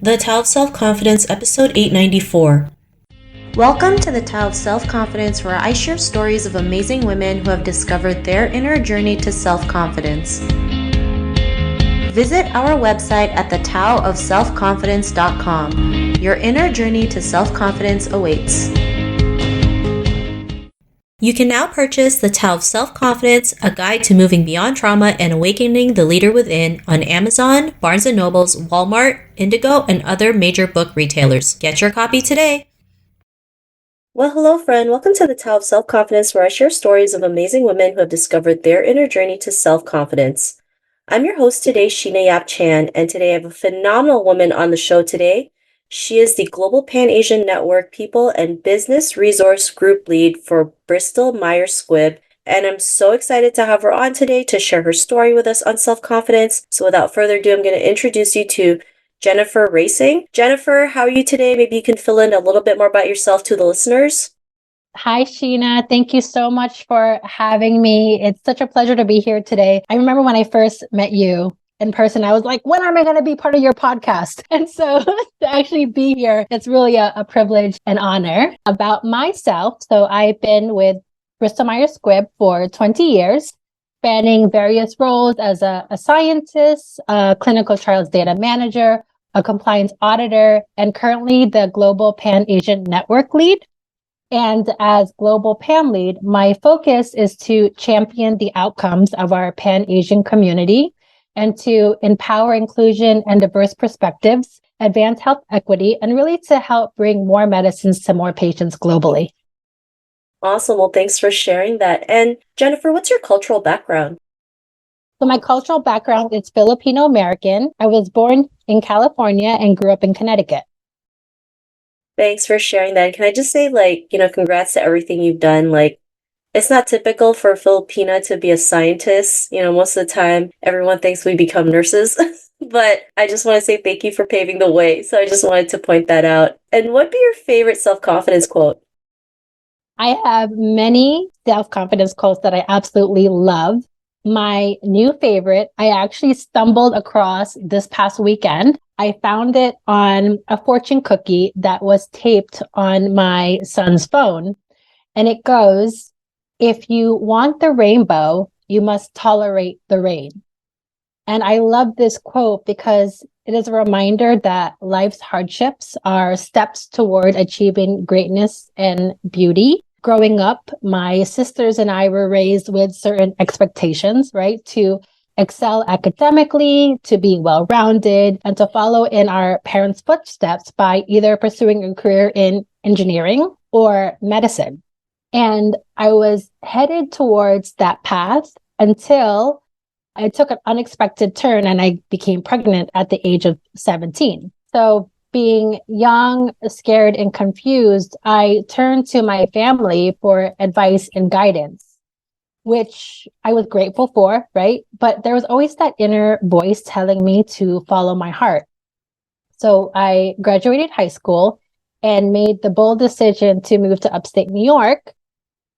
The Tao of Self-Confidence, episode 894. Welcome to the Tao of Self-Confidence, where I share stories of amazing women who have discovered their inner journey to self-confidence. Visit our website at thetaoofselfconfidence.com. Your inner journey to self-confidence awaits. You can now purchase The Tao of Self-Confidence, a guide to moving beyond trauma and awakening the leader within on Amazon, Barnes & Noble's, Walmart, Indigo, and other major book retailers. Get your copy today. Well, hello, friend. Welcome to The Tao of Self-Confidence, where I share stories of amazing women who have discovered their inner journey to self-confidence. I'm your host today, Sheena Yap Chan, and today I have a phenomenal woman on the show today. She is the Global Pan-Asian Network People and Business Resource Group Lead for Bristol Myers Squibb, and I'm so excited to have her on today to share her story with us on self-confidence. So without further ado, I'm going to introduce you to Jennifer Rasing. Jennifer, how are you today? Maybe you can fill in a little bit more about yourself to the listeners. Hi, Sheena. Thank you so much for having me. It's such a pleasure to be here today. I remember when I first met you in person, I was like, when am I going to be part of your podcast? And so to actually be here, it's really a privilege and honor. About myself, so I've been with Bristol Myers Squibb for 20 years, spanning various roles as a scientist, a clinical trials data manager, a compliance auditor, and currently the Global Pan-Asian Network Lead. And as Global PAM Lead, my focus is to champion the outcomes of our Pan-Asian community and to empower inclusion and diverse perspectives, advance health equity, and really to help bring more medicines to more patients globally. Awesome. Well, thanks for sharing that. And Jennifer, what's your cultural background? So my cultural background is Filipino American. I was born in California and grew up in Connecticut. Thanks for sharing that. Can I just say, congrats to everything you've done. It's not typical for a Filipina to be a scientist. Most of the time, everyone thinks we become nurses. But I just want to say thank you for paving the way. So I just wanted to point that out. And what'd be your favorite self-confidence quote? I have many self-confidence quotes that I absolutely love. My new favorite, I actually stumbled across this past weekend. I found it on a fortune cookie that was taped on my son's phone. And it goes, if you want the rainbow, you must tolerate the rain. And I love this quote because it is a reminder that life's hardships are steps toward achieving greatness and beauty. Growing up, my sisters and I were raised with certain expectations, right? To excel academically, to be well-rounded, and to follow in our parents' footsteps by either pursuing a career in engineering or medicine. And I was headed towards that path until I took an unexpected turn and I became pregnant at the age of 17. So being young, scared, and confused, I turned to my family for advice and guidance, which I was grateful for, right? But there was always that inner voice telling me to follow my heart. So I graduated high school and made the bold decision to move to upstate New York.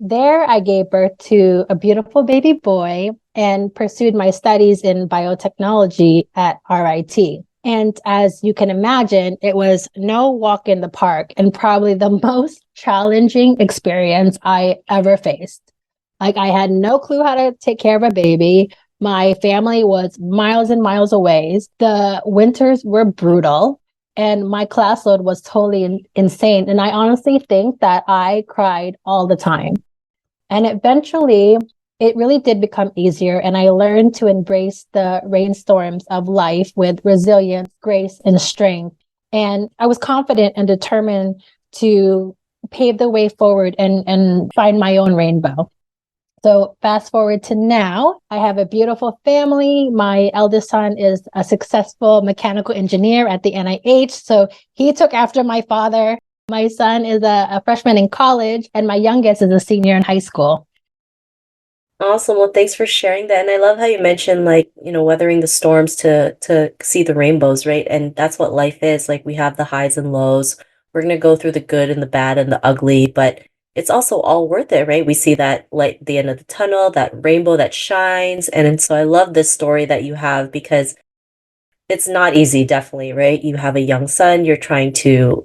There, I gave birth to a beautiful baby boy and pursued my studies in biotechnology at RIT. And as you can imagine, it was no walk in the park and probably the most challenging experience I ever faced. I had no clue how to take care of a baby. My family was miles and miles away. The winters were brutal and my class load was totally insane. And I honestly think that I cried all the time. And eventually, it really did become easier. And I learned to embrace the rainstorms of life with resilience, grace, and strength. And I was confident and determined to pave the way forward and find my own rainbow. So fast forward to now, I have a beautiful family. My eldest son is a successful mechanical engineer at the NIH. So he took after my father. My son is a freshman in college, and my youngest is a senior in high school. Awesome. Well, thanks for sharing that. And I love how you mentioned, weathering the storms to see the rainbows, right? And that's what life is. We have the highs and lows. We're going to go through the good and the bad and the ugly, but it's also all worth it, right? We see that light at the end of the tunnel, that rainbow that shines. And so I love this story that you have because it's not easy, definitely, right? You have a young son, you're trying to,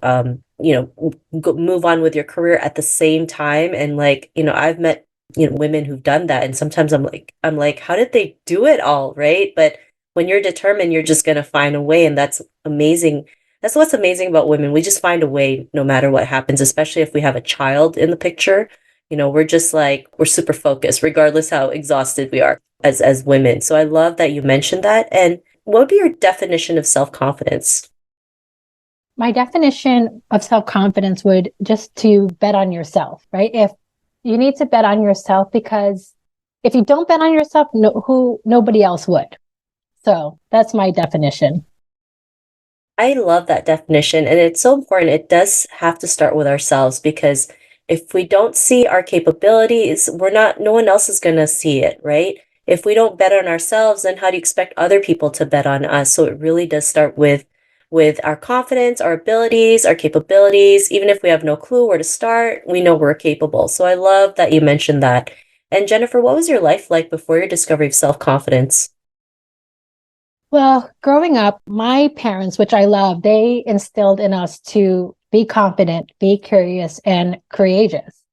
move on with your career at the same time. And like, I've met, women who've done that. And sometimes I'm like, how did they do it all, right? But when you're determined, you're just going to find a way. And that's amazing. That's what's amazing about women. We just find a way no matter what happens, especially if we have a child in the picture. We're just like, we're super focused, regardless how exhausted we are as women. So I love that you mentioned that. And what would be your definition of self-confidence? My definition of self-confidence would just to bet on yourself, right? If you need to bet on yourself, because if you don't bet on yourself, nobody else would. So that's my definition. I love that definition. And it's so important. It does have to start with ourselves because if we don't see our capabilities, no one else is going to see it, right? If we don't bet on ourselves, then how do you expect other people to bet on us? So it really does start with our confidence, our abilities, our capabilities. Even if we have no clue where to start, we know we're capable. So I love that you mentioned that. And Jennifer, what was your life like before your discovery of self-confidence? Well, growing up, my parents, which I love, they instilled in us to be confident, be curious, and courageous,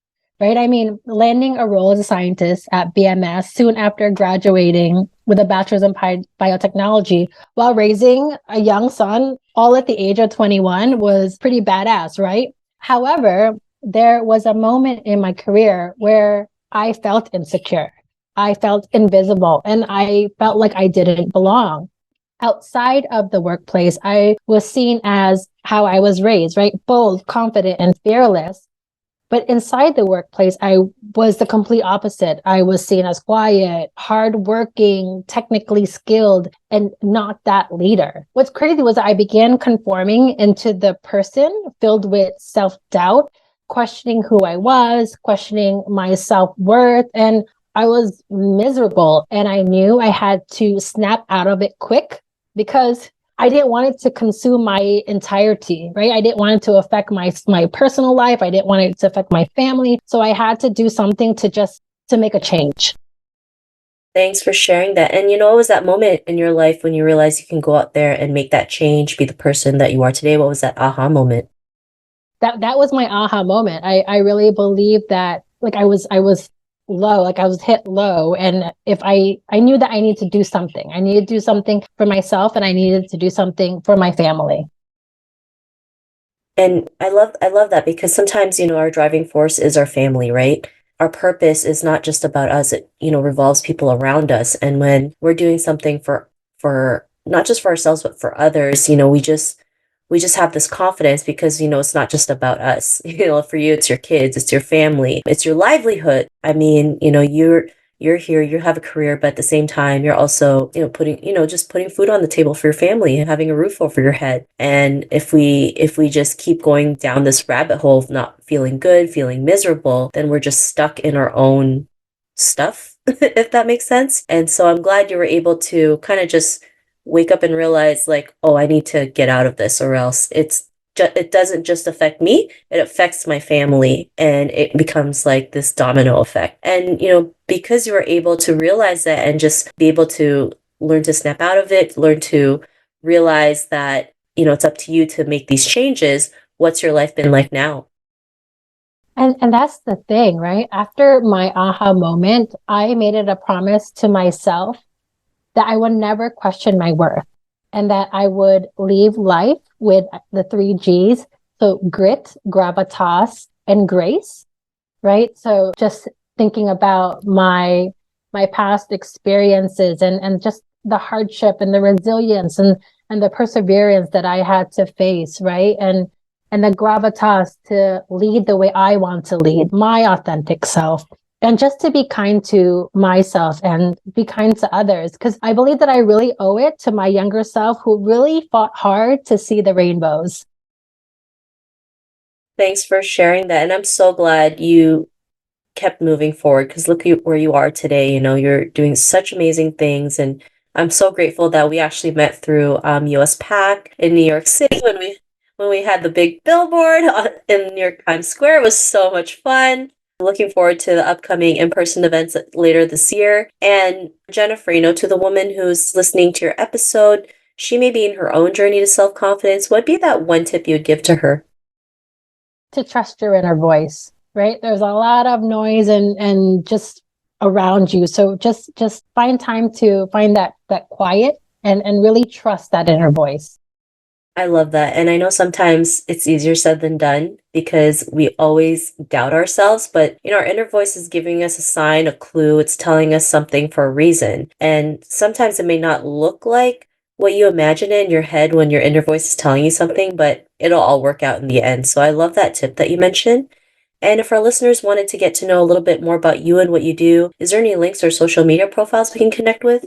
right? I mean, landing a role as a scientist at BMS soon after graduating with a bachelor's in biotechnology while raising a young son, all at the age of 21, was pretty badass, right? However, there was a moment in my career where I felt insecure. I felt invisible and I felt like I didn't belong. Outside of the workplace, I was seen as how I was raised, right? Bold, confident, and fearless. But inside the workplace, I was the complete opposite. I was seen as quiet, hardworking, technically skilled, and not that leader. What's crazy was I began conforming into the person filled with self-doubt, questioning who I was, questioning my self-worth, and I was miserable. And I knew I had to snap out of it quick because I didn't want it to consume my entirety, right? I didn't want it to affect my personal life. I didn't want it to affect my family. So I had to do something to make a change. Thanks for sharing that. And what was that moment in your life when you realized you can go out there and make that change, be the person that you are today? What was that aha moment? That was my aha moment. I really believe that like I was low, like I was hit low. And if I knew that I needed to do something. I needed to do something for myself and I needed to do something for my family. And I love that because sometimes, our driving force is our family, right? Our purpose is not just about us. It, revolves people around us. And when we're doing something for not just for ourselves, but for others, we just have this confidence because, it's not just about us. For you, it's your kids, it's your family, it's your livelihood. I mean, you're here, you have a career, but at the same time, you're also, just putting food on the table for your family and having a roof over your head. And if we just keep going down this rabbit hole of not feeling good, feeling miserable, then we're just stuck in our own stuff, if that makes sense. And so I'm glad you were able to kind of just wake up and realize like, oh, I need to get out of this or else it doesn't just affect me, it affects my family and it becomes like this domino effect. And because you were able to realize that and just be able to learn to snap out of it, learn to realize that, it's up to you to make these changes, what's your life been like now? And that's the thing, right? After my aha moment, I made it a promise to myself that I would never question my worth and that I would leave life with the three G's. So grit, gravitas, and grace, right? So just thinking about my past experiences and just the hardship and the resilience and the perseverance that I had to face, right? And the gravitas to lead the way I want to lead, my authentic self. And just to be kind to myself and be kind to others, because I believe that I really owe it to my younger self who really fought hard to see the rainbows. Thanks for sharing that. And I'm so glad you kept moving forward because look where you are today. You're doing such amazing things. And I'm so grateful that we actually met through USPAAC in New York City when we had the big billboard in New York Times Square. It was so much fun. Looking forward to the upcoming in-person events later this year. And Jennifer, to the woman who's listening to your episode, she may be in her own journey to self-confidence, what'd be that one tip you would give to her? To trust your inner voice, right? There's a lot of noise and just around you. So just find time to find that quiet and really trust that inner voice. I love that. And I know sometimes it's easier said than done because we always doubt ourselves, but our inner voice is giving us a sign, a clue. It's telling us something for a reason. And sometimes it may not look like what you imagine in your head when your inner voice is telling you something, but it'll all work out in the end. So I love that tip that you mentioned. And if our listeners wanted to get to know a little bit more about you and what you do, is there any links or social media profiles we can connect with?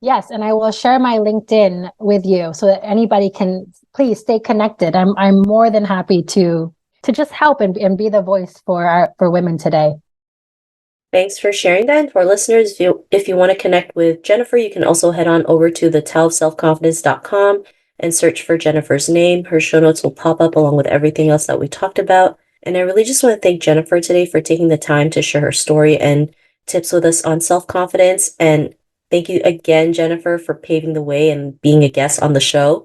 Yes, and I will share my LinkedIn with you so that anybody can please stay connected. I'm more than happy to just help and be the voice for women today. Thanks for sharing that. And for our listeners, if you want to connect with Jennifer, you can also head on over to thetelfselfconfidence.com and search for Jennifer's name. Her show notes will pop up along with everything else that we talked about. And I really just want to thank Jennifer today for taking the time to share her story and tips with us on self-confidence. And thank you again, Jennifer, for paving the way and being a guest on the show.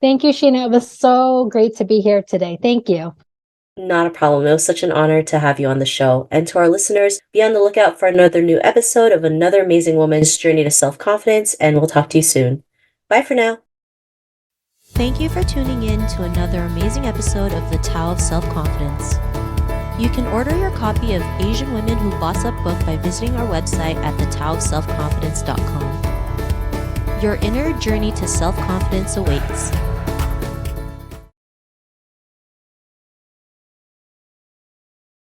Thank you, Sheena. It was so great to be here today. Thank you. Not a problem. It was such an honor to have you on the show. And to our listeners, be on the lookout for another new episode of another amazing woman's journey to self-confidence, and we'll talk to you soon. Bye for now. Thank you for tuning in to another amazing episode of The Tao of Self-Confidence. You can order your copy of Asian Women Who Boss Up book by visiting our website at thetaoofselfconfidence.com. Your inner journey to self-confidence awaits.